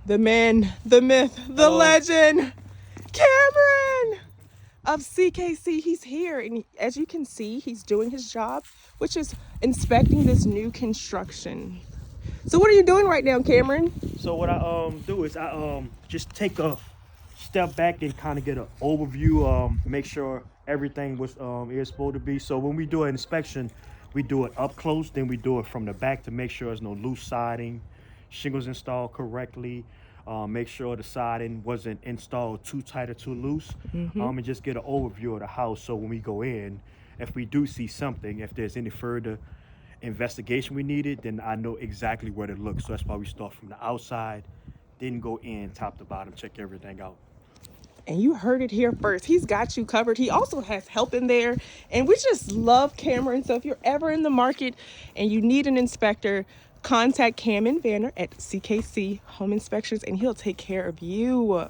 the man, the myth, the Hello. legend, Cameron of CKC. He's here, and as you can see, he's doing his job, which is inspecting this new construction. So what are you doing right now, Cameron? So what I do is I just take a step back and kind of get an overview, make sure everything was is supposed to be. So when we do an inspection, we do it up close, then we do it from the back to make sure there's no loose siding, shingles installed correctly, make sure the siding wasn't installed too tight or too loose, and just get an overview of the house. So when we go in, if we do see something, if there's any further investigation we needed, then I know exactly where to look. So that's why we start from the outside, then go in top to bottom, check everything out. And you heard it here first. He's got you covered. He also has help in there. And we just love Cameron. So if you're ever in the market and you need an inspector, contact Cameron Vanner at CKC Home Inspections and he'll take care of you.